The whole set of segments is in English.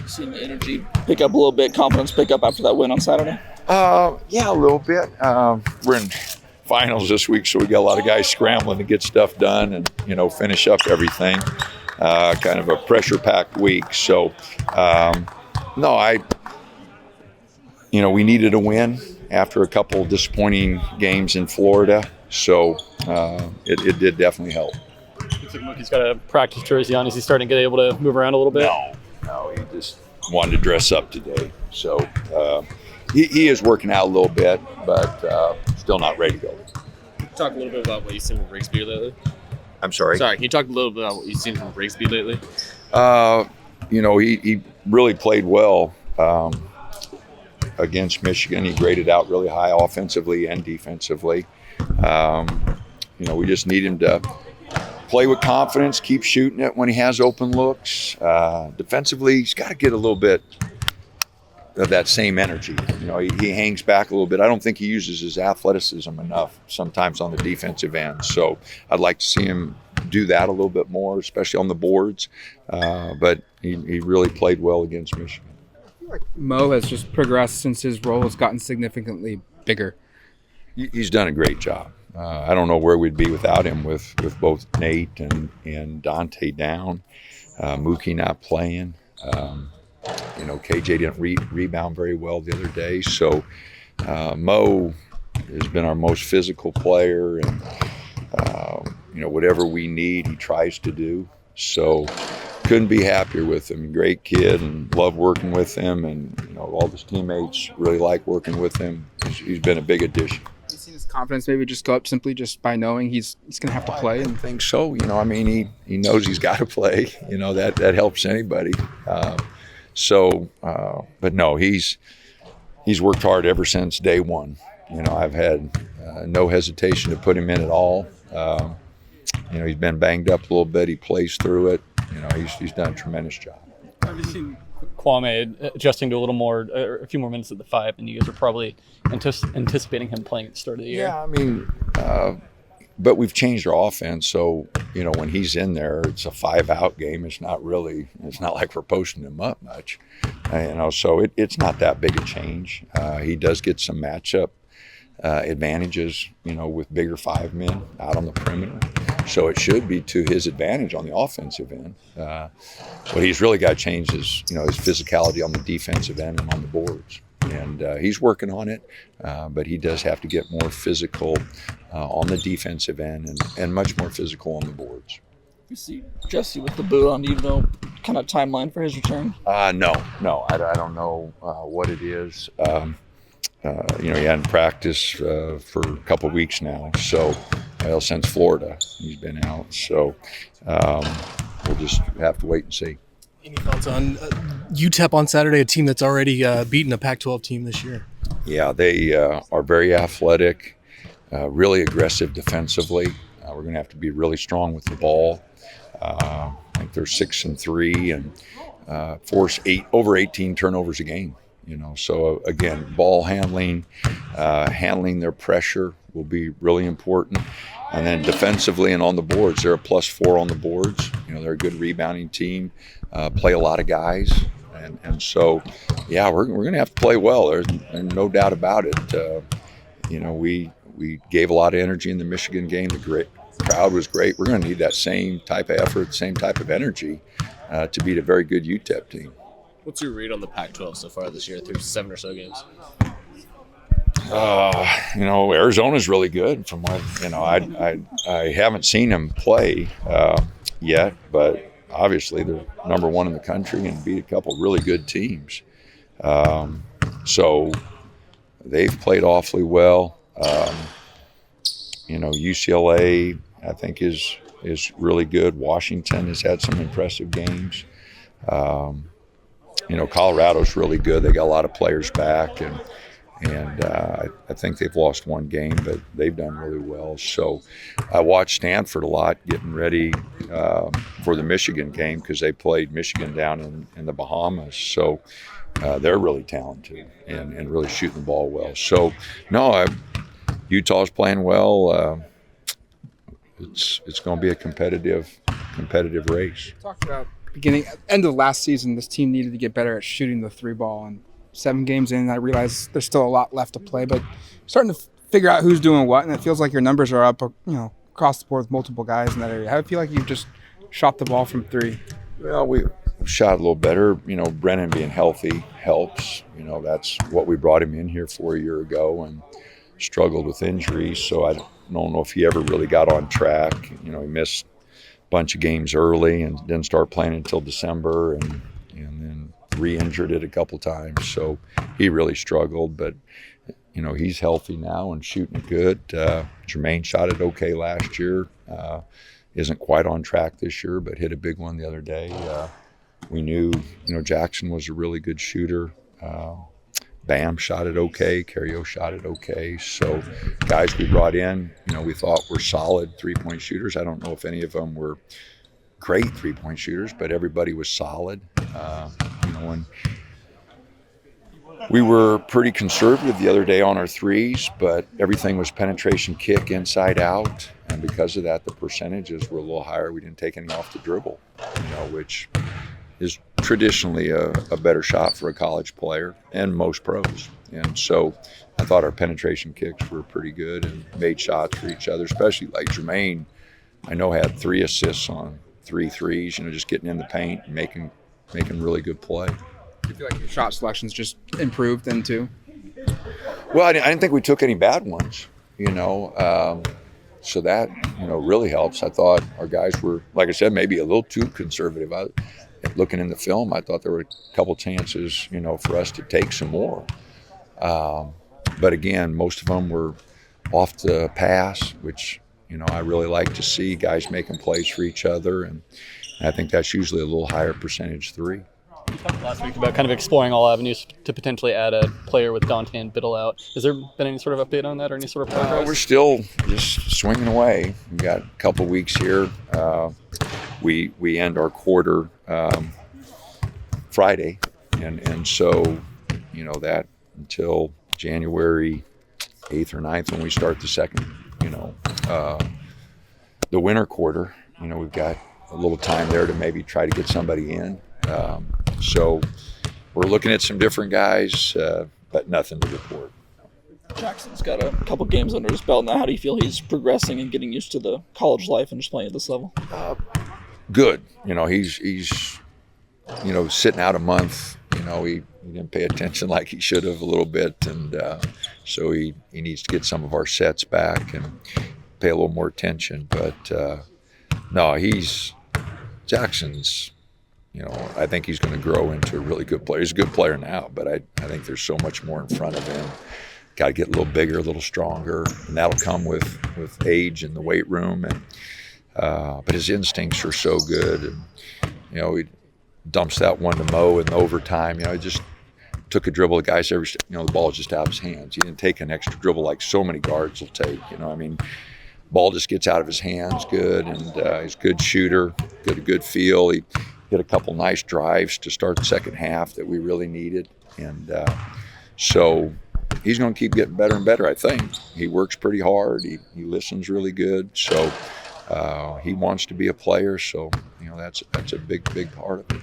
Seeing the energy pick up a little bit, confidence pick up after that win on Saturday? Yeah, a little bit. We're in finals this week, so we got a lot of guys scrambling to get stuff done and, finish up everything. Kind of a pressure-packed week. So, we needed a win after a couple disappointing games in Florida. So it did definitely help. Looks like Mookie's got a practice jersey on. Is he starting to get able to move around a little bit? No, he just wanted to dress up today. So he is working out a little bit, but still not ready to go. Can you talk a little bit about what you've seen from Rigsby lately? I'm sorry? Can you talk a little bit about what you've seen from Rigsby lately? He really played well against Michigan. He graded out really high offensively and defensively. We just need him to play with confidence, keep shooting it when he has open looks. Defensively, he's got to get a little bit of that same energy. He hangs back a little bit. I don't think he uses his athleticism enough sometimes on the defensive end. So I'd like to see him do that a little bit more, especially on the boards. But he really played well against Michigan. I feel like Mo has just progressed since his role has gotten significantly bigger. He's done a great job. I don't know where we'd be without him with both Nate and Dante down, Mookie not playing. KJ didn't rebound very well the other day. So Mo has been our most physical player, and whatever we need, he tries to do. So couldn't be happier with him. Great kid, and love working with him, and all his teammates really like working with him. He's been a big addition. Have you seen his confidence maybe just go up simply just by knowing he's going to have to play? I think so. He knows he's got to play. That helps anybody. But no, he's worked hard ever since day one. I've had no hesitation to put him in at all. He's been banged up a little bit. He plays through it. He's done a tremendous job. Have you seen Kwame adjusting to a little more, a few more minutes at the 5, and you guys are probably anticipating him playing at the start of the year? Yeah, but we've changed our offense. So, when he's in there, it's a 5-out game. It's not like we're posting him up much. So it's not that big a change. He does get some matchup advantages, with bigger 5 men out on the perimeter. So it should be to his advantage on the offensive end. But he's really got to change his physicality on the defensive end and on the boards. And he's working on it, but he does have to get more physical on the defensive end and much more physical on the boards. You see Jesse with the boot on. Do you know kind of timeline for his return? No, I don't know what it is. He hadn't practiced for a couple of weeks now, so since Florida he's been out. So we'll just have to wait and see. Any thoughts on UTEP on Saturday, a team that's already beaten a Pac-12 team this year? Yeah, they are very athletic, really aggressive defensively. We're going to have to be really strong with the ball. I think they're 6-3 and force over 18 turnovers a game. So again, ball handling, handling their pressure will be really important. And then defensively and on the boards, they're a +4 on the boards. They're a good rebounding team, play a lot of guys. And so, we're going to have to play well. There's no doubt about it. We gave a lot of energy in the Michigan game. The crowd was great. We're going to need that same type of effort, same type of energy to beat a very good UTEP team. What's your read on the Pac-12 so far this year through 7 or so games? Arizona's really good. From what I haven't seen them play yet, but obviously they're number 1 in the country and beat a couple really good teams. So they've played awfully well. UCLA I think is really good. Washington has had some impressive games. Colorado's really good. They got a lot of players back, and I think they've lost 1 game, but they've done really well. So I watched Stanford a lot getting ready for the Michigan game because they played Michigan down in the Bahamas. So they're really talented and really shooting the ball well. So, Utah's playing well. It's going to be a competitive race. Talked about end of last season, this team needed to get better at shooting the three ball. And 7 games in, I realize there's still a lot left to play, but starting to figure out who's doing what, and it feels like your numbers are up, across the board with multiple guys in that area. How do you feel like you've just shot the ball from 3? Well, we shot a little better. Brennan being healthy helps. That's what we brought him in here for a year ago and struggled with injuries, so I don't know if he ever really got on track. He missed a bunch of games early and didn't start playing until December and then re-injured it a couple times, so he really struggled, but he's healthy now and shooting good. Jermaine shot it okay last year. Isn't quite on track this year, but hit a big one the other day. We knew, Jackson was a really good shooter. Bam shot it okay. Cario shot it okay. So guys we brought in, we thought were solid three-point shooters. I don't know if any of them were great three-point shooters, but everybody was solid. And we were pretty conservative the other day on our threes, but everything was penetration kick inside out. And because of that, the percentages were a little higher. We didn't take any off the dribble, which is traditionally a better shot for a college player and most pros. And so I thought our penetration kicks were pretty good and made shots for each other, especially like Jermaine, I know had 3 assists on 3 threes, just getting in the paint and making really good play. Do you feel like your shot selection's just improved then too? Well, I didn't think we took any bad ones, so that, really helps. I thought our guys were, like I said, maybe a little too conservative. Looking in the film, I thought there were a couple chances, for us to take some more. But again, most of them were off the pass, which, I really like to see guys making plays for each other. And I think that's usually a little higher percentage 3. You talked last week about kind of exploring all avenues to potentially add a player with Dante and Biddle out. Has there been any sort of update on that or any sort of progress? We're still just swinging away. We've got a couple weeks here. We end our quarter Friday, and so that until January 8th or 9th when we start the second, the winter quarter. We've got a little time there to maybe try to get somebody in. So we're looking at some different guys, but nothing to report. Jackson's got a couple games under his belt now. How do you feel he's progressing and getting used to the college life and just playing at this level? Good. He's sitting out a month. He didn't pay attention like he should have a little bit, and so he needs to get some of our sets back and pay a little more attention. But no, Jackson's. I think he's going to grow into a really good player. He's a good player now, but I think there's so much more in front of him. Got to get a little bigger, a little stronger, and that'll come with age in the weight room. And but his instincts are so good, and he dumps that one to Mo in overtime. He just took a dribble. The guy's the ball is just out of his hands. He didn't take an extra dribble like so many guards will take. Ball just gets out of his hands good, and he's a good shooter, got a good feel. He hit a couple nice drives to start the second half that we really needed. And so he's going to keep getting better and better, I think. He works pretty hard. He listens really good. So he wants to be a player. So, that's a big part of it.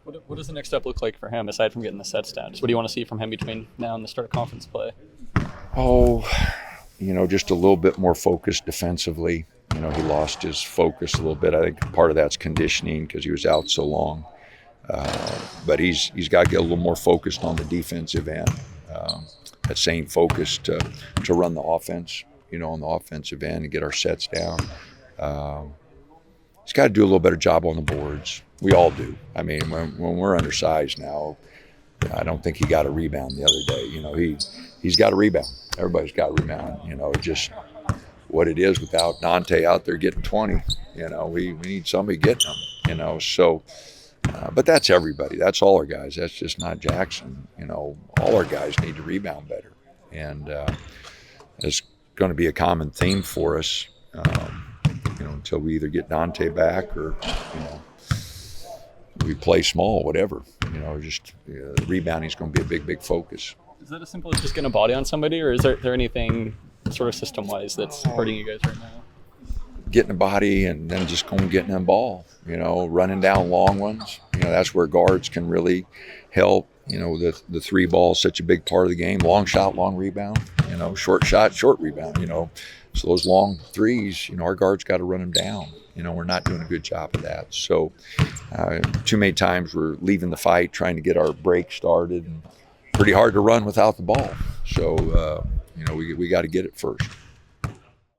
What does the next step look like for him, aside from getting the sets down? Just what do you want to see from him between now and the start of conference play? Just a little bit more focused defensively. He lost his focus a little bit. I think part of that's conditioning because he was out so long. But he's got to get a little more focused on the defensive end. That same focus to run the offense, on the offensive end and get our sets down. He's got to do a little better job on the boards. We all do. When we're undersized now, I don't think he got a rebound the other day. He's got a rebound. Everybody's got a rebound. Just what it is without Dante out there getting 20. We need somebody getting them. So, but that's everybody. That's all our guys. That's just not Jackson. All our guys need to rebound better, and it's going to be a common theme for us. Until we either get Dante back or we play small, whatever. Rebounding is going to be a big focus. Is that as simple as just getting a body on somebody, or is there anything sort of system-wise that's hurting you guys right now? getting the body and then just going getting them ball, running down long ones. That's where guards can really help. The three ball is such a big part of the game. Long shot, long rebound, short shot, short rebound, So those long threes, our guards got to run them down. We're not doing a good job of that. So too many times we're leaving the fight, trying to get our break started. And pretty hard to run without the ball. So, we got to get it first.